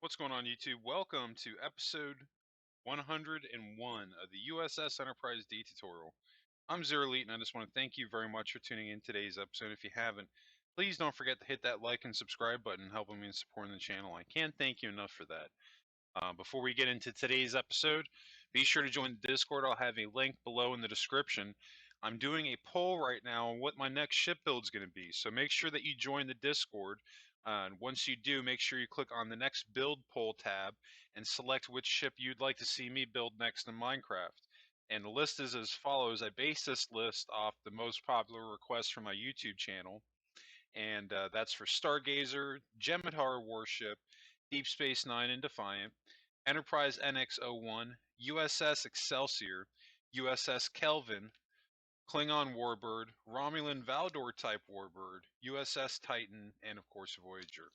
What's going on, YouTube? Welcome to episode 101 of the U.S.S. Enterprise D tutorial. I'm Zero Elite, and I just want to thank you very much for tuning in today's episode. If you haven't, please don't forget to hit that like and subscribe button, helping me in supporting the channel. I can't thank you enough for that. Before we get into today's episode, be sure to join the Discord. I'll have a link below in the description. I'm doing a poll right now on what my next ship build is going to be, so make sure that you join the Discord. And once you do, make sure you click on the next build poll tab and select which ship you'd like to see me build next in Minecraft. And the list is as follows. I base this list off the most popular requests from my YouTube channel, and that's for Stargazer, Jem'Hadar Warship, Deep Space Nine and Defiant, Enterprise NX-01, U.S.S. Excelsior, U.S.S. Kelvin, Klingon Warbird, Romulan Valdor type Warbird, U.S.S. Titan, and of course Voyager.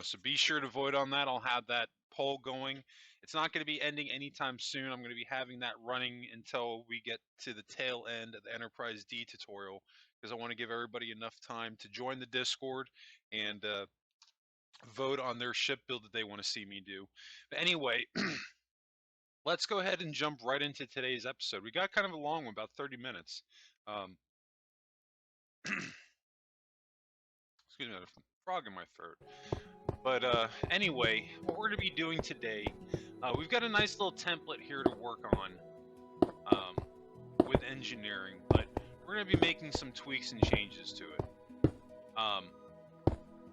So be sure to vote on that. I'll have that poll going. It's not going to be ending anytime soon. I'm going to be having that running until we get to the tail end of the Enterprise D tutorial, because I want to give everybody enough time to join the Discord and vote on their ship build that they want to see me do. But anyway, let's go ahead and jump right into today's episode. We got kind of a long one, about 30 minutes. Excuse me, I have a frog in my throat. But anyway, what we're going to be doing today, we've got a nice little template here to work on with engineering, but we're going to be making some tweaks and changes to it.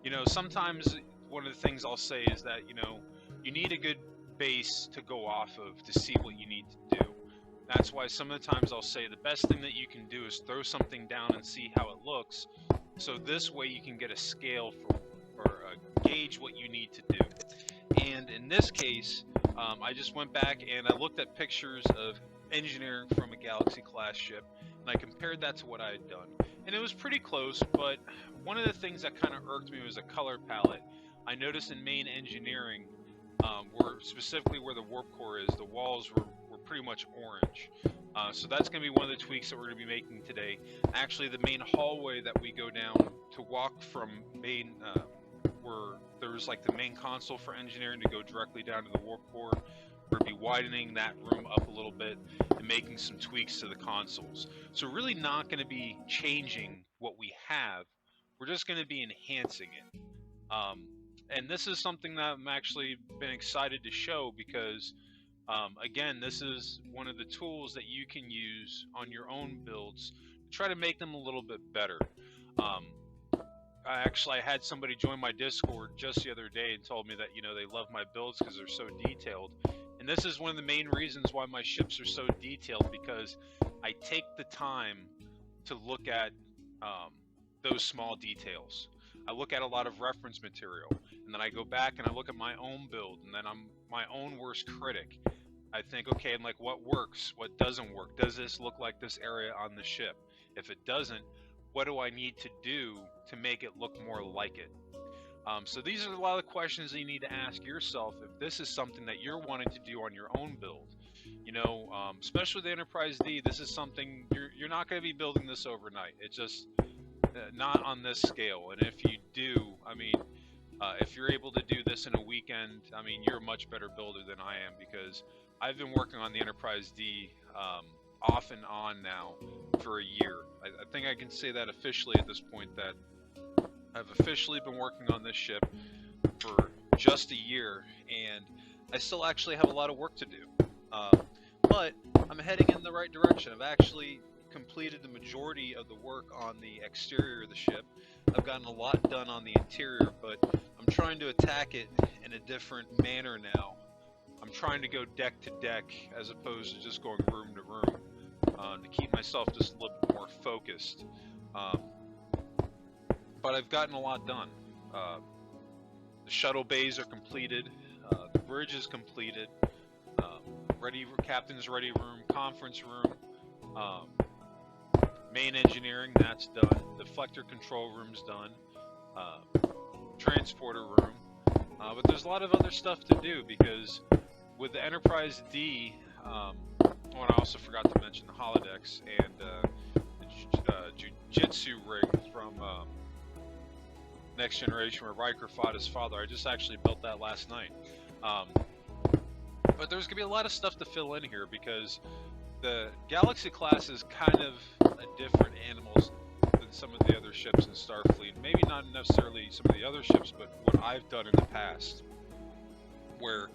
You know, sometimes one of the things I'll say is that, you know, you need a good base to go off of to see what you need to do. That's why some of the times I'll say the best thing that you can do is throw something down and see how it looks. So this way you can get a scale or gauge what you need to do. And in this case, I just went back and I looked at pictures of engineering from a Galaxy class ship, and I compared that to what I had done. And it was pretty close, but one of the things that kind of irked me was a color palette. I noticed in main engineering, specifically where the warp core is, the walls were pretty much orange. So that's going to be one of the tweaks that we're going to be making today. Actually, the main hallway that we go down to walk from main, where there's like the main console for engineering to go directly down to the warp core, we're going to be widening that room up a little bit and making some tweaks to the consoles. So really not going to be changing what we have. We're just going to be enhancing it. And this is something that I'm actually been excited to show because again, this is one of the tools that you can use on your own builds to try to make them a little bit better. I had somebody join my Discord just the other day and told me that, you know, they love my builds because they're so detailed. And this is one of the main reasons why my ships are so detailed, because I take the time to look at those small details. I look at a lot of reference material, and then I go back and I look at my own build, and then I'm my own worst critic. I think, okay, and like, what works, what doesn't work? Does this look like this area on the ship? If it doesn't, what do I need to do to make it look more like it? So these are a lot of questions that you need to ask yourself if this is something that you're wanting to do on your own build. You know, especially the Enterprise D, this is something you're not going to be building this overnight. It's just not on this scale. And if you do, I mean, if you're able to do this in a weekend, I mean, you're a much better builder than I am, because I've been working on the Enterprise D off and on now for a year. I think I can say that officially at this point, that I've officially been working on this ship for just a year, and I still actually have a lot of work to do. But I'm heading in the right direction. I've actually completed the majority of the work on the exterior of the ship. I've gotten a lot done on the interior, but I'm trying to attack it in a different manner now. I'm trying to go deck to deck as opposed to just going room to room, to keep myself just a little bit more focused. But I've gotten a lot done. The shuttle bays are completed, the bridge is completed, captain's ready room, conference room, main engineering, that's done. The deflector control room's done. Transporter room. But there's a lot of other stuff to do, because with the Enterprise D, I also forgot to mention the holodecks and the Jujitsu rig from Next Generation, where Riker fought his father. I just actually built that last night. But there's going to be a lot of stuff to fill in here because the Galaxy class is kind of a different animal than some of the other ships in Starfleet. Maybe not necessarily some of the other ships, but what I've done in the past, where,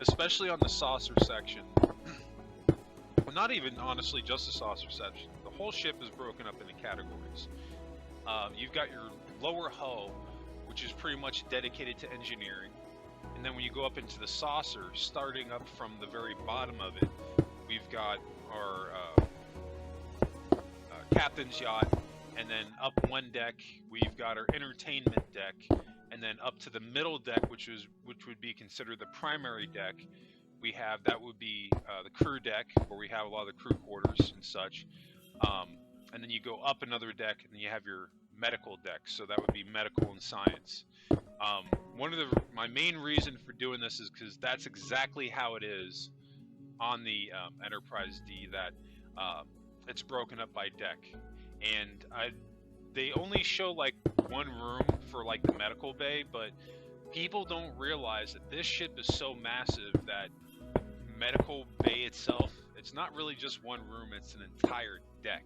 especially on the saucer section, well, not even honestly just the saucer section, the whole ship is broken up into categories. You've got your lower hull, which is pretty much dedicated to engineering. And then when you go up into the saucer, starting up from the very bottom of it, we've got our captain's yacht, and then up one deck, we've got our entertainment deck, and then up to the middle deck, which would be considered the primary deck, that would be the crew deck, where we have a lot of the crew quarters and such. And then you go up another deck, and then you have your medical deck, so that would be medical and science. My main reason for doing this is because that's exactly how it is on the Enterprise D, that it's broken up by deck, and they only show like one room for like the medical bay, but people don't realize that this ship is so massive that medical bay itself, it's not really just one room, it's an entire deck.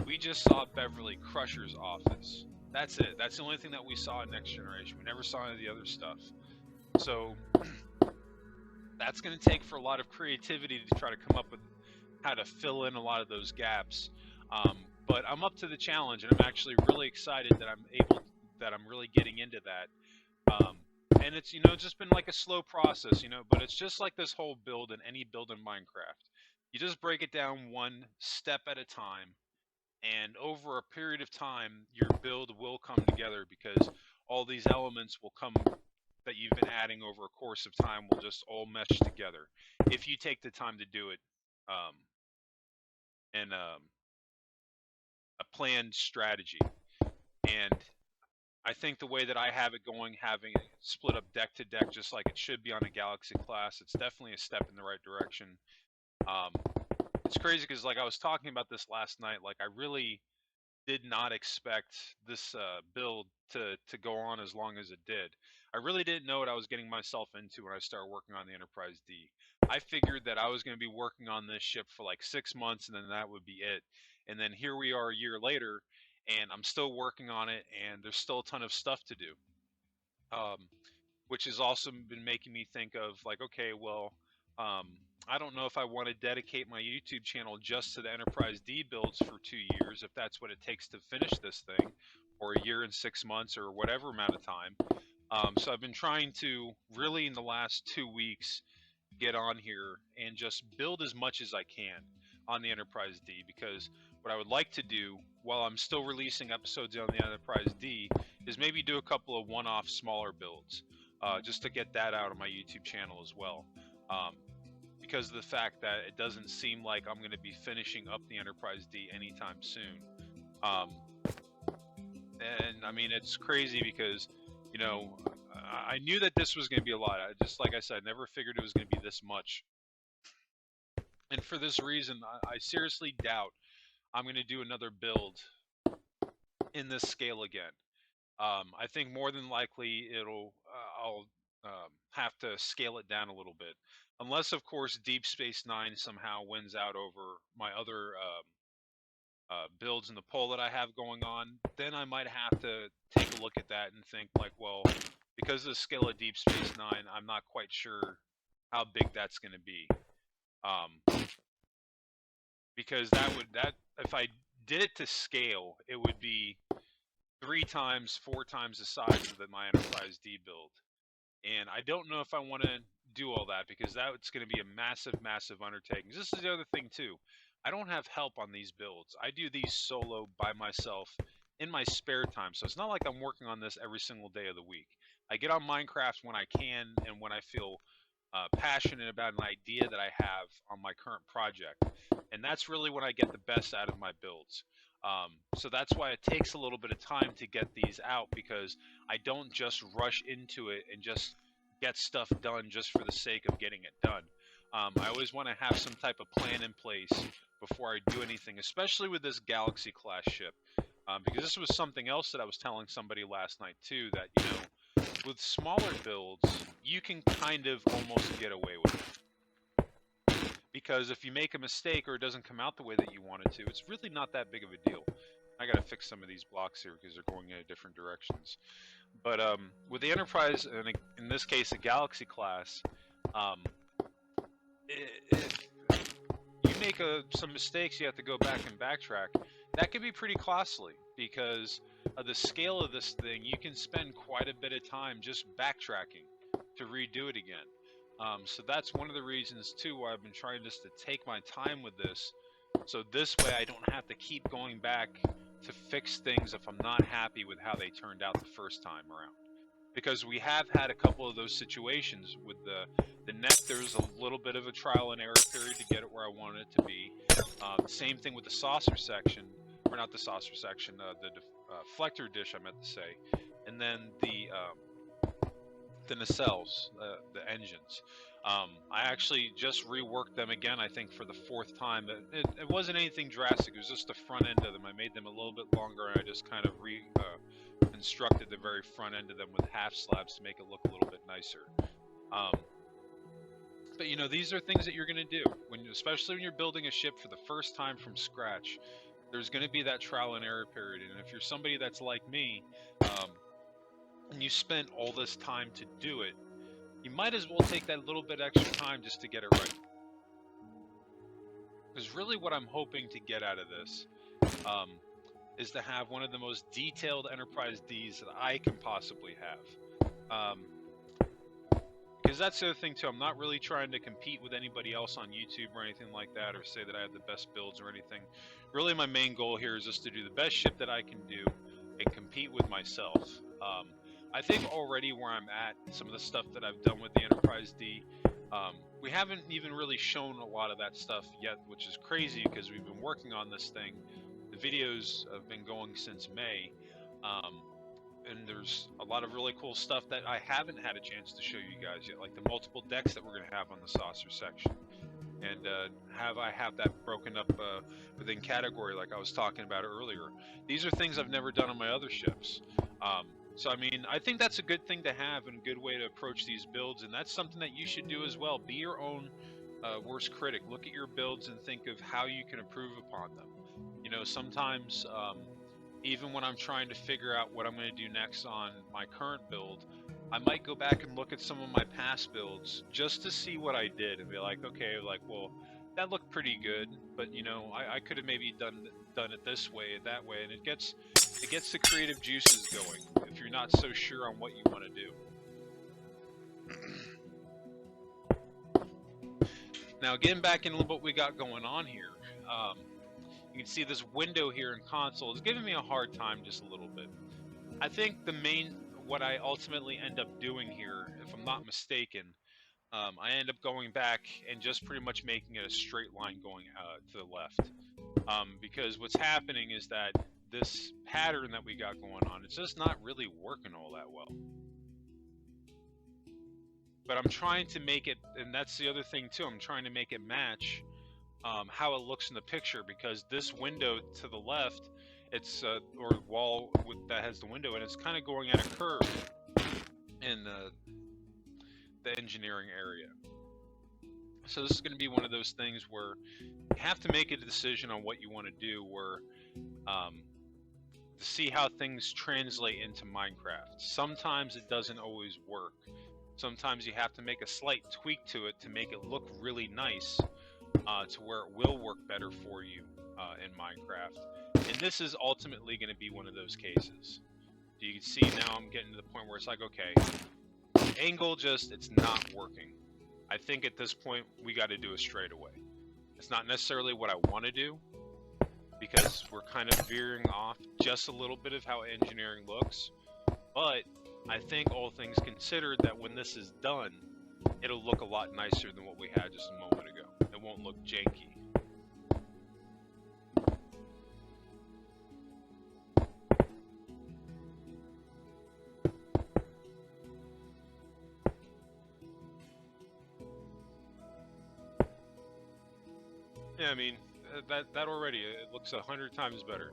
We just saw Beverly Crusher's office. That's it. That's the only thing that we saw in Next Generation. We never saw any of the other stuff. So that's going to take for a lot of creativity to try to come up with how to fill in a lot of those gaps. But I'm up to the challenge, and I'm actually really excited that I'm really getting into that. And it's, just been like a slow process, but it's just like this whole build and any build in Minecraft. You just break it down one step at a time. And over a period of time, your build will come together because all these elements will come that you've been adding over a course of time will just all mesh together if you take the time to do it in a planned strategy. And I think the way that I have it going, having it split up deck to deck just like it should be on a Galaxy class, it's definitely a step in the right direction. It's crazy because, like, I was talking about this last night, like, I really did not expect this build to go on as long as it did. I really didn't know what I was getting myself into when I started working on the Enterprise D. I figured that I was going to be working on this ship for like 6 months and then that would be it. And then here we are a year later, and I'm still working on it, and there's still a ton of stuff to do. Which has also been making me think of, like, okay, well, I don't know if I want to dedicate my YouTube channel just to the Enterprise D builds for 2 years, if that's what it takes to finish this thing, or a year and 6 months, or whatever amount of time. So I've been trying to really, in the last 2 weeks, get on here and just build as much as I can on the Enterprise D, because what I would like to do while I'm still releasing episodes on the Enterprise D is maybe do a couple of one-off smaller builds, just to get that out on my YouTube channel as well. Because of the fact that it doesn't seem like I'm going to be finishing up the Enterprise D anytime soon. And I mean, it's crazy because, I knew that this was going to be a lot. Just like I said, I never figured it was going to be this much. And for this reason, I seriously doubt I'm going to do another build in this scale again. I think more than likely I'll have to scale it down a little bit. Unless, of course, Deep Space Nine somehow wins out over my other builds in the poll that I have going on, then I might have to take a look at that and think, like, well, because of the scale of Deep Space Nine, I'm not quite sure how big that's going to be. Because if I did it to scale, it would be 3 times, 4 times the size of my Enterprise D build. And I don't know if I want to do all that, because that's going to be a massive, massive undertaking. This is the other thing, too. I don't have help on these builds. I do these solo by myself in my spare time. So it's not like I'm working on this every single day of the week. I get on Minecraft when I can and when I feel passionate about an idea that I have on my current project. And that's really when I get the best out of my builds. So that's why it takes a little bit of time to get these out, because I don't just rush into it and just get stuff done just for the sake of getting it done. I always want to have some type of plan in place before I do anything, especially with this Galaxy class ship. Because this was something else that I was telling somebody last night too, that, you know, with smaller builds, you can kind of almost get away with it. Because if you make a mistake or it doesn't come out the way that you want it to, it's really not that big of a deal. I gotta fix some of these blocks here because they're going in different directions. But with the Enterprise, and in this case, a Galaxy class, um, if you make some mistakes, you have to go back and backtrack. That can be pretty costly because of the scale of this thing. You can spend quite a bit of time just backtracking to redo it again. So that's one of the reasons too why I've been trying just to take my time with this. So this way I don't have to keep going back to fix things if I'm not happy with how they turned out the first time around. Because we have had a couple of those situations with the neck. There's a little bit of a trial and error period to get it where I wanted it to be. Same thing with the saucer section, or not the saucer section, the deflector dish I meant to say, and then the nacelles, the engines. I actually just reworked them again, I think for the 4th time. It wasn't anything drastic, it was just the front end of them. I made them a little bit longer and I just kind of constructed the very front end of them with half slabs to make it look a little bit nicer. But you know, these are things that you're going to do, especially when you're building a ship for the first time from scratch. There's going to be that trial and error period, and if you're somebody that's like me, and you spent all this time to do it, you might as well take that little bit extra time just to get it right. Because really what I'm hoping to get out of this is to have one of the most detailed Enterprise Ds that I can possibly have. Because that's the other thing too, I'm not really trying to compete with anybody else on YouTube or anything like that, or say that I have the best builds or anything. Really my main goal here is just to do the best ship that I can do and compete with myself. I think already where I'm at, some of the stuff that I've done with the Enterprise D, we haven't even really shown a lot of that stuff yet, which is crazy because we've been working on this thing. The videos have been going since May, and there's a lot of really cool stuff that I haven't had a chance to show you guys yet, like the multiple decks that we're going to have on the saucer section. And I have that broken up within category like I was talking about earlier. These are things I've never done on my other ships. So I mean, I think that's a good thing to have and a good way to approach these builds, and that's something that you should do as well. Be your own worst critic. Look at your builds and think of how you can improve upon them. You know, sometimes even when I'm trying to figure out what I'm going to do next on my current build, I might go back and look at some of my past builds just to see what I did and be like, okay, like, well, that looked pretty good, but you know, I could have maybe done it this way, that way, and it gets the creative juices going if you're not so sure on what you want to do. Now, getting back into what we got going on here, you can see this window here in console is giving me a hard time just a little bit. I think what I ultimately end up doing here, if I'm not mistaken, I end up going back and just pretty much making it a straight line going to the left. Because what's happening is that this pattern that we got going on, it's just not really working all that well. But I'm trying to make it, and that's the other thing too, I'm trying to make it match how it looks in the picture, because this window to the left, it's or wall that has the window, and it's kind of going at a curve in the engineering area. So this is going to be one of those things where you have to make a decision on what you want to do, where to see how things translate into Minecraft. Sometimes it doesn't always work. Sometimes you have to make a slight tweak to it to make it look really nice, to where it will work better for you in Minecraft. And this is ultimately going to be one of those cases. You can see now I'm getting to the point where it's like, okay, angle it's not working. I think at this point we got to do it straight away. It's not necessarily what I want to do, because we're kind of veering off just a little bit of how engineering looks. But I think all things considered, that when this is done, it'll look a lot nicer than what we had just a moment ago. It won't look janky. Yeah, I mean, that already, it looks 100 times better.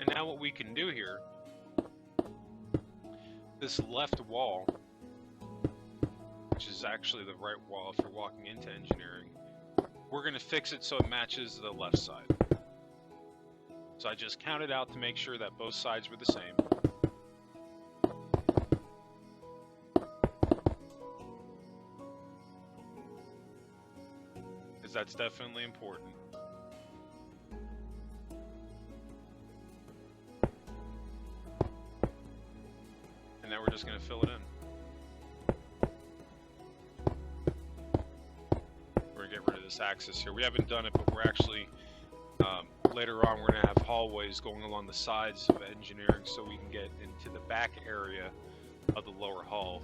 And now what we can do here, this left wall, which is actually the right wall if you're walking into engineering, we're going to fix it so it matches the left side. So I just counted out to make sure that both sides were the same. Because that's definitely important. And now we're just going to fill it in. We're going to get rid of this axis here. We haven't done it, but we're actually, later on, we're going to have hallways going along the sides of engineering so we can get into the back area of the lower hull.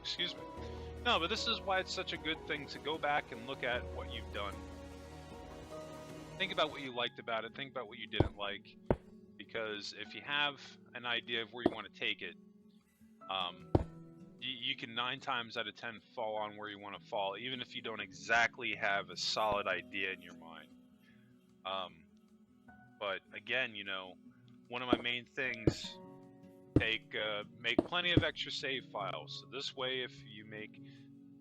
Excuse me. No, but this is why it's such a good thing to go back and look at what you've done. Think about what you liked about it. Think about what you didn't like. Because if you have an idea of where you want to take it, you can 9 times out of 10 fall on where you want to fall, even if you don't exactly have a solid idea in your mind. But again, you know, one of my main things, make plenty of extra save files. So this way, if you make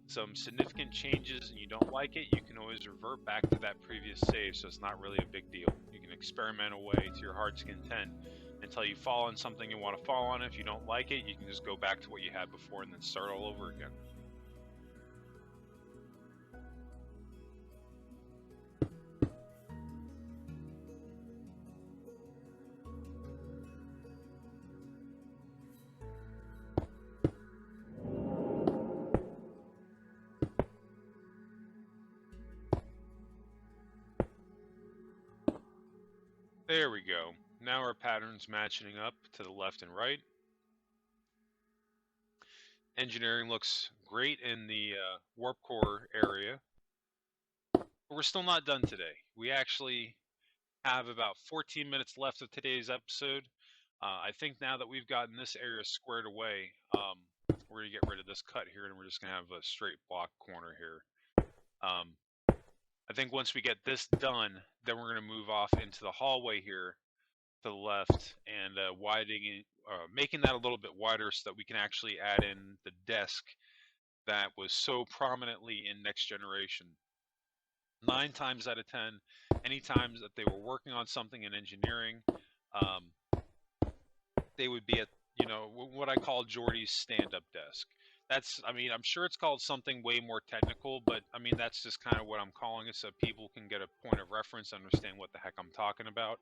some significant changes and you don't like it, you can always revert back to that previous save, so it's not really a big deal. You can experiment away to your heart's content until you fall on something you want to fall on. If you don't like it, you can just go back to what you had before and then start all over again. There we go. Now our pattern's matching up to the left and right. Engineering looks great in the warp core area. But we're still not done today. We actually have about 14 minutes left of today's episode. I think now that we've gotten this area squared away, we're going to get rid of this cut here and we're just going to have a straight block corner here. I think once we get this done, then we're going to move off into the hallway here to the left and widening, making that a little bit wider so that we can actually add in the desk that was so prominently in Next Generation. 9 times out of 10, any times that they were working on something in engineering, they would be at, you know, what I call Jordy's stand-up desk. That's, I mean, I'm sure it's called something way more technical, but I mean, that's just kind of what I'm calling it so people can get a point of reference, understand what the heck I'm talking about.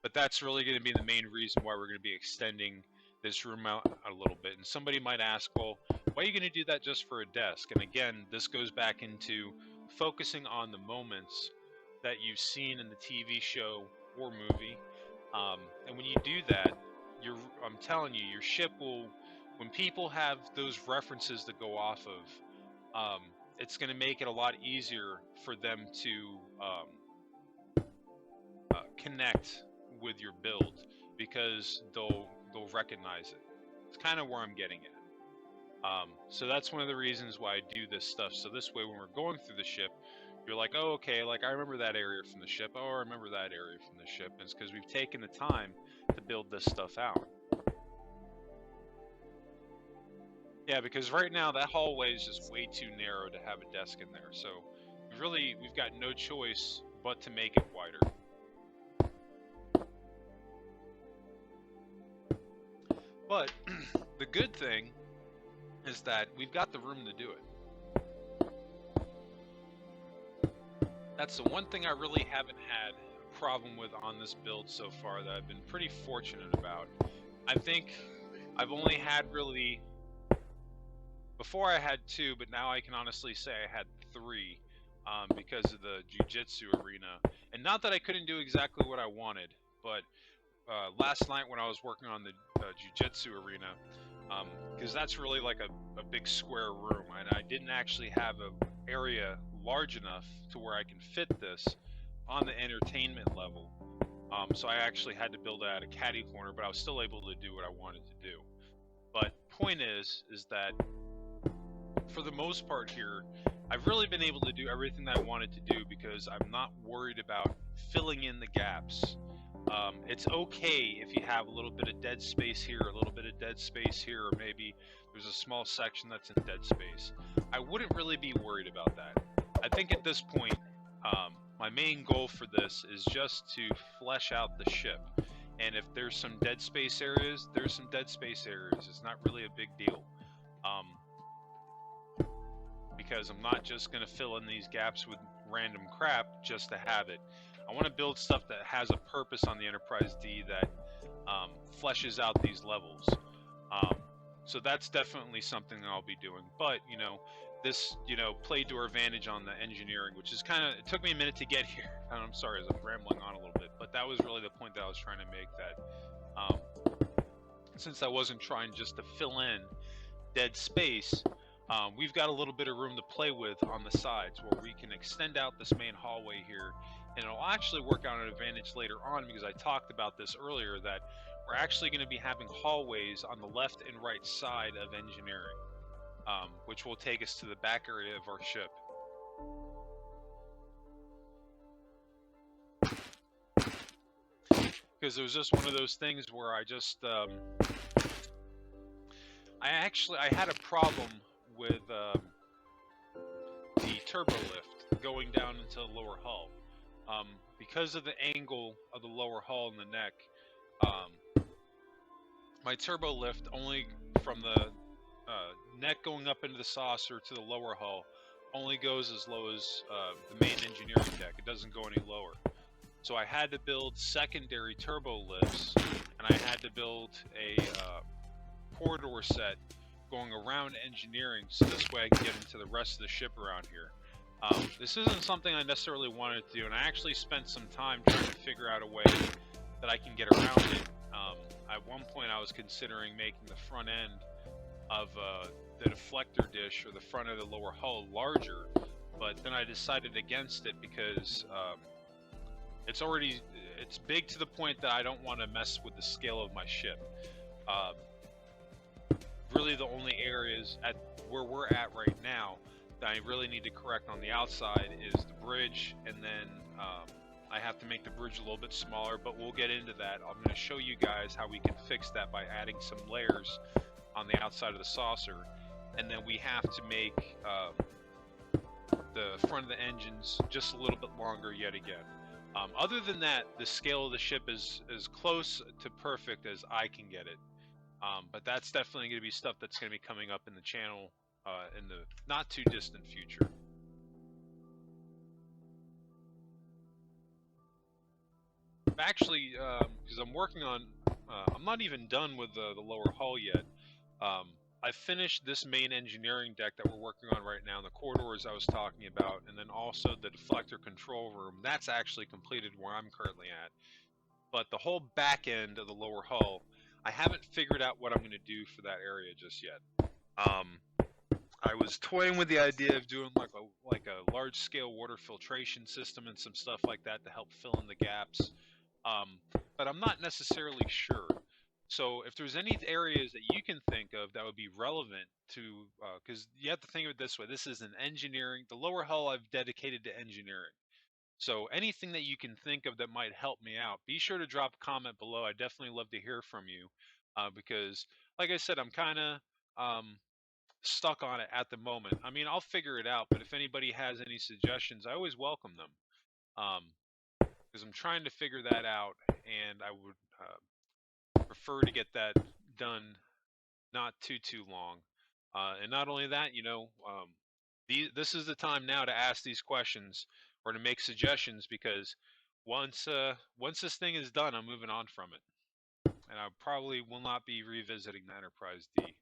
But that's really going to be the main reason why we're going to be extending this room out a little bit. And somebody might ask, well, why are you going to do that just for a desk? And again, this goes back into focusing on the moments that you've seen in the TV show or movie. And when you do that, I'm telling you, your ship will, when people have those references to go off of, it's going to make it a lot easier for them to connect with your build because they'll recognize it. It's kind of where I'm getting at. So that's one of the reasons why I do this stuff. So this way, when we're going through the ship, you're like, oh, okay, like I remember that area from the ship. Oh, I remember that area from the ship. And it's because we've taken the time to build this stuff out. Yeah, because right now that hallway is just way too narrow to have a desk in there. So we've got no choice but to make it wider. But the good thing is that we've got the room to do it. That's the one thing I really haven't had a problem with on this build so far that I've been pretty fortunate about. I think I've only had really, before I had 2, but now I can honestly say I had 3 because of the jiu-jitsu arena. And not that I couldn't do exactly what I wanted, but last night when I was working on the jiu-jitsu arena, because that's really like a big square room, and I didn't actually have an area large enough to where I can fit this on the entertainment level. So I actually had to build it at a caddy corner, but I was still able to do what I wanted to do. But point is that for the most part here, I've really been able to do everything that I wanted to do because I'm not worried about filling in the gaps. It's okay if you have a little bit of dead space here, a little bit of dead space here, or maybe there's a small section that's in dead space. I wouldn't really be worried about that. I think at this point, my main goal for this is just to flesh out the ship. And if there's some dead space areas, there's some dead space areas. It's not really a big deal. Because I'm not just going to fill in these gaps with random crap just to have it. I want to build stuff that has a purpose on the Enterprise D that fleshes out these levels. So that's definitely something I'll be doing. But, this, played to our advantage on the engineering, which is it took me a minute to get here. I'm sorry, I'm rambling on a little bit, but that was really the point that I was trying to make, that since I wasn't trying just to fill in dead space, we've got a little bit of room to play with on the sides where we can extend out this main hallway here, and it'll actually work out an advantage later on because I talked about this earlier, that we're actually going to be having hallways on the left and right side of engineering, which will take us to the back area of our ship. Because it was just one of those things where I just I had a problem with the turbo lift going down into the lower hull. Because of the angle of the lower hull and the neck, my turbo lift only from the neck going up into the saucer to the lower hull only goes as low as the main engineering deck. It doesn't go any lower. So I had to build secondary turbo lifts, and I had to build a corridor set going around engineering, so this way I can get into the rest of the ship around here. This isn't something I necessarily wanted to do, and I actually spent some time trying to figure out a way that I can get around it. At one point I was considering making the front end of the deflector dish, or the front of the lower hull, larger, but then I decided against it because it's big to the point that I don't want to mess with the scale of my ship. Really the only areas at where we're at right now that I really need to correct on the outside is the bridge, and then I have to make the bridge a little bit smaller, but we'll get into that. I'm going to show you guys how we can fix that by adding some layers on the outside of the saucer, and then we have to make the front of the engines just a little bit longer yet again. Other than that, the scale of the ship is as close to perfect as I can get it. But that's definitely going to be stuff that's going to be coming up in the channel in the not too distant future. Actually, because I'm working on, I'm not even done with the lower hull yet. I finished this main engineering deck that we're working on right now, the corridors I was talking about, and then also the deflector control room. That's actually completed where I'm currently at. But the whole back end of the lower hull, I haven't figured out what I'm going to do for that area just yet. I was toying with the idea of doing like a large scale water filtration system and some stuff like that to help fill in the gaps. But I'm not necessarily sure. So if there's any areas that you can think of that would be relevant to, because you have to think of it this way, this is an engineering, the lower hull I've dedicated to engineering. So anything that you can think of that might help me out, be sure to drop a comment below. I definitely love to hear from you, because like I said, I'm kind of stuck on it at the moment. I mean, I'll figure it out, but if anybody has any suggestions, I always welcome them, because I'm trying to figure that out, and I would prefer to get that done not too long. And not only that, this is the time now to ask these questions or to make suggestions, because once this thing is done, I'm moving on from it, and I probably will not be revisiting the Enterprise D.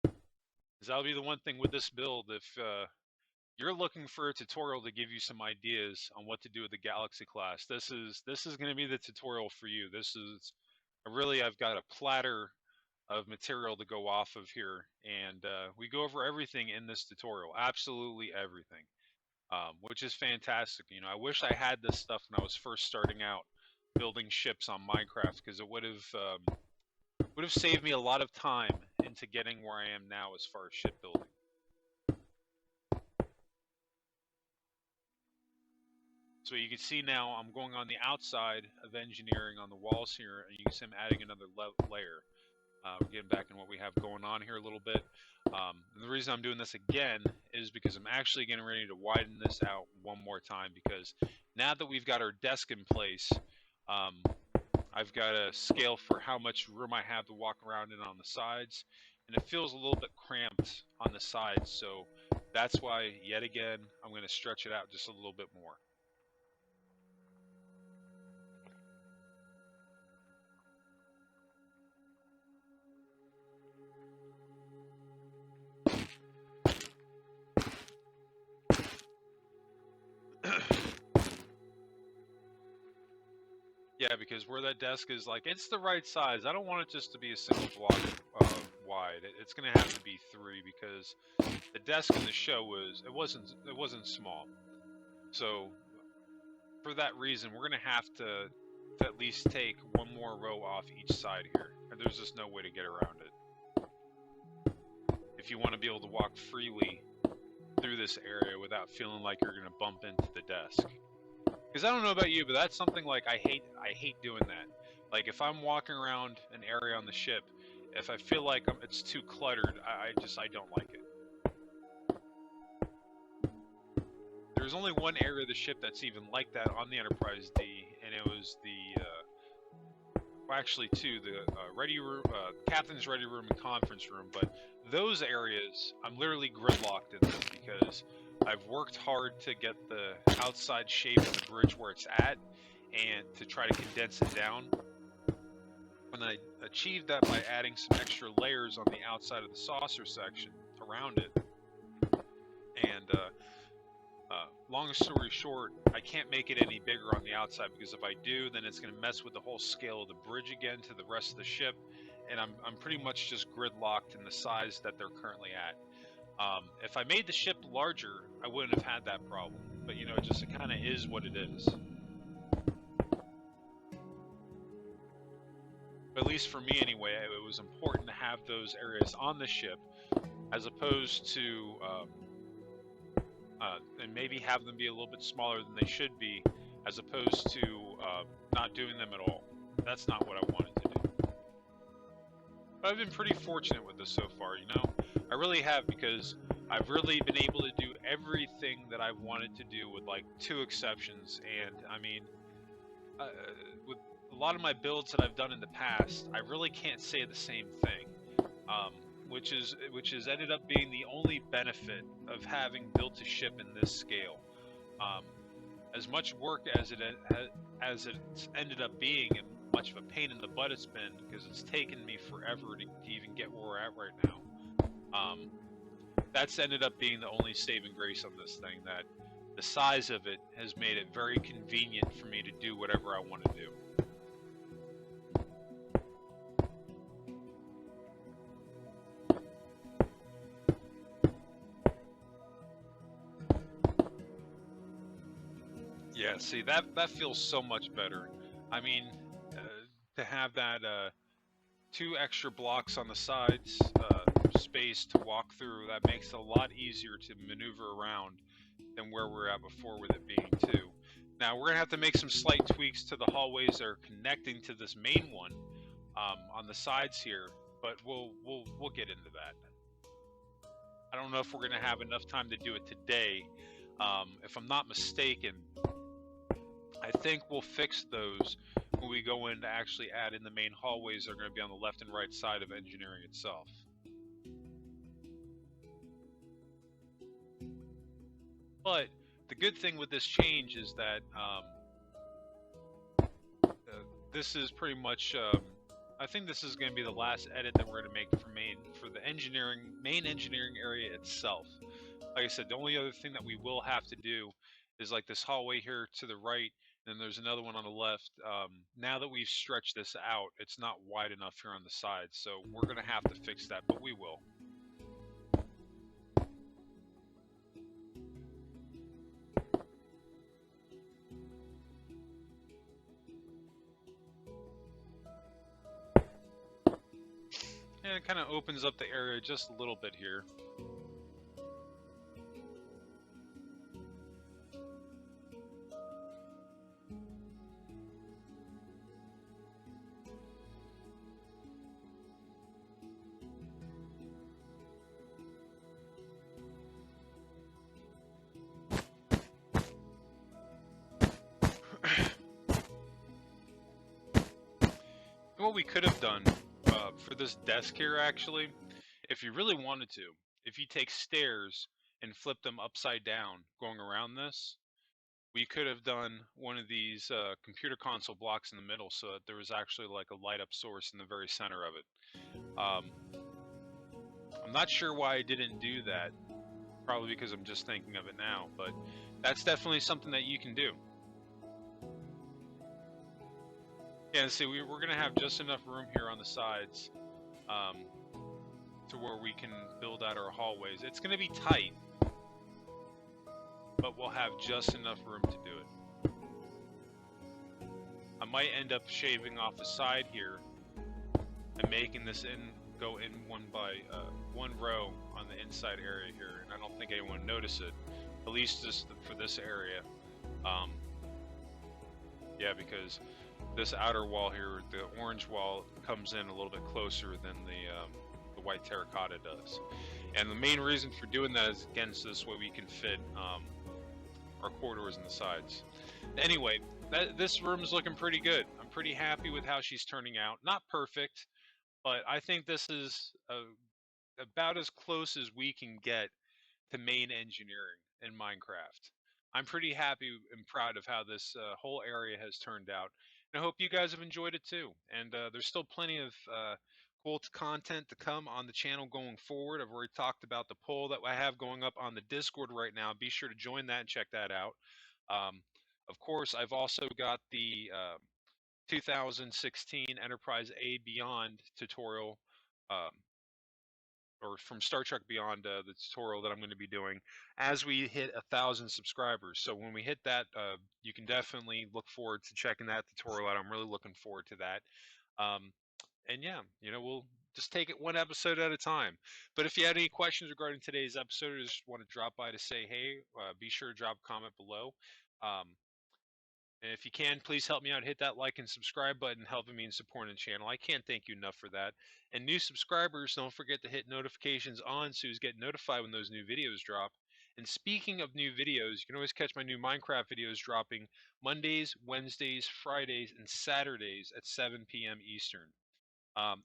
Because that'll be the one thing with this build. If you're looking for a tutorial to give you some ideas on what to do with the Galaxy class, this is going to be the tutorial for you. This is I've got a platter of material to go off of here, and we go over everything in this tutorial, absolutely everything, which is fantastic. You know, I wish I had this stuff when I was first starting out building ships on Minecraft, because it would have saved me a lot of time into getting where I am now as far as shipbuilding. So you can see now I'm going on the outside of engineering on the walls here, and you can see I'm adding another layer. We're getting back in what we have going on here a little bit. And the reason I'm doing this again is because I'm actually getting ready to widen this out one more time, because now that we've got our desk in place, I've got a scale for how much room I have to walk around in on the sides, and it feels a little bit cramped on the sides, so that's why, yet again, I'm going to stretch it out just a little bit more. Yeah, because where that desk is, like, it's the right size. I don't want it just to be a single block wide. It's going to have to be 3, because the desk in the show it wasn't small. So for that reason, we're going to have to at least take one more row off each side here, and there's just no way to get around it. If you want to be able to walk freely through this area without feeling like you're going to bump into the desk. Because I don't know about you, but that's something like I hate doing that. Like, if I'm walking around an area on the ship, if I feel like it's too cluttered, I don't like it. There's only one area of the ship that's even like that on the Enterprise D, and it was the well, actually two, the ready room, captain's ready room and conference room. But those areas, I'm literally gridlocked in them, because I've worked hard to get the outside shape of the bridge where it's at, and to try to condense it down. And I achieved that by adding some extra layers on the outside of the saucer section around it. And long story short, I can't make it any bigger on the outside, because if I do, then it's going to mess with the whole scale of the bridge again to the rest of the ship, and I'm pretty much just gridlocked in the size that they're currently at. If I made the ship larger, I wouldn't have had that problem, but you know, it kind of is what it is. But at least for me anyway, it was important to have those areas on the ship, as opposed to and maybe have them be a little bit smaller than they should be, as opposed to not doing them at all. That's not what I wanted to do. But I've been pretty fortunate with this so far, you know? I really have, because I've really been able to do everything that I've wanted to do, with like 2 exceptions. And I mean, with a lot of my builds that I've done in the past, I really can't say the same thing. Which has ended up being the only benefit of having built a ship in this scale. As much work as it's ended up being, and much of a pain in the butt it's been, because it's taken me forever to even get where we're at right now. That's ended up being the only saving grace on this thing, that the size of it has made it very convenient for me to do whatever I want to do. Yeah, see, that feels so much better. I mean, to have that 2 extra blocks on the sides, space to walk through, that makes it a lot easier to maneuver around than where we're at before, with it being 2. Now, we're going to have to make some slight tweaks to the hallways that are connecting to this main one on the sides here, but we'll get into that. I don't know if we're going to have enough time to do it today. If I'm not mistaken, I think we'll fix those when we go in to actually add in the main hallways that are going to be on the left and right side of engineering itself. But the good thing with this change is that this is pretty much, I think this is going to be the last edit that we're going to make for the main engineering area itself. Like I said, the only other thing that we will have to do is like this hallway here to the right, and there's another one on the left. Now that we've stretched this out, it's not wide enough here on the sides, so we're going to have to fix that, but we will. And it kind of opens up the area just a little bit here. What we could have done for this desk here, actually, if you really wanted to, if you take stairs and flip them upside down going around this, we could have done one of these computer console blocks in the middle so that there was actually like a light up source in the very center of it. I'm not sure why I didn't do that, probably because I'm just thinking of it now, but that's definitely something that you can do. Yeah, see, we're going to have just enough room here on the sides to where we can build out our hallways. It's going to be tight, but we'll have just enough room to do it. I might end up shaving off the side here and making this go in one row on the inside area here, and I don't think anyone would notice it, at least just for this area. Yeah, because this outer wall here, the orange wall, comes in a little bit closer than the white terracotta does. And the main reason for doing that is, again, so this way we can fit our corridors in the sides. Anyway, this room is looking pretty good. I'm pretty happy with how she's turning out. Not perfect, but I think this is about as close as we can get to main engineering in Minecraft. I'm pretty happy and proud of how this whole area has turned out. And I hope you guys have enjoyed it too. And there's still plenty of cool content to come on the channel going forward. I've already talked about the poll that I have going up on the Discord right now. Be sure to join that and check that out. Of course, I've also got the 2016 Enterprise A Beyond tutorial, or from Star Trek Beyond, the tutorial that I'm going to be doing as we hit 1,000 subscribers. So when we hit that, you can definitely look forward to checking that tutorial out. I'm really looking forward to that. And yeah, we'll just take it one episode at a time. But if you had any questions regarding today's episode, or just want to drop by to say hey, be sure to drop a comment below. And if you can, please help me out. Hit that like and subscribe button, helping me in supporting the channel. I can't thank you enough for that. And new subscribers, don't forget to hit notifications on so you get notified when those new videos drop. And speaking of new videos, you can always catch my new Minecraft videos dropping Mondays, Wednesdays, Fridays, and Saturdays at 7 p.m. Eastern.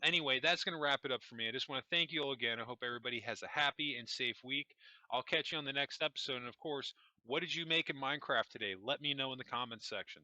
Anyway, that's going to wrap it up for me. I just want to thank you all again. I hope everybody has a happy and safe week. I'll catch you on the next episode. And of course, what did you make in Minecraft today? Let me know in the comments section.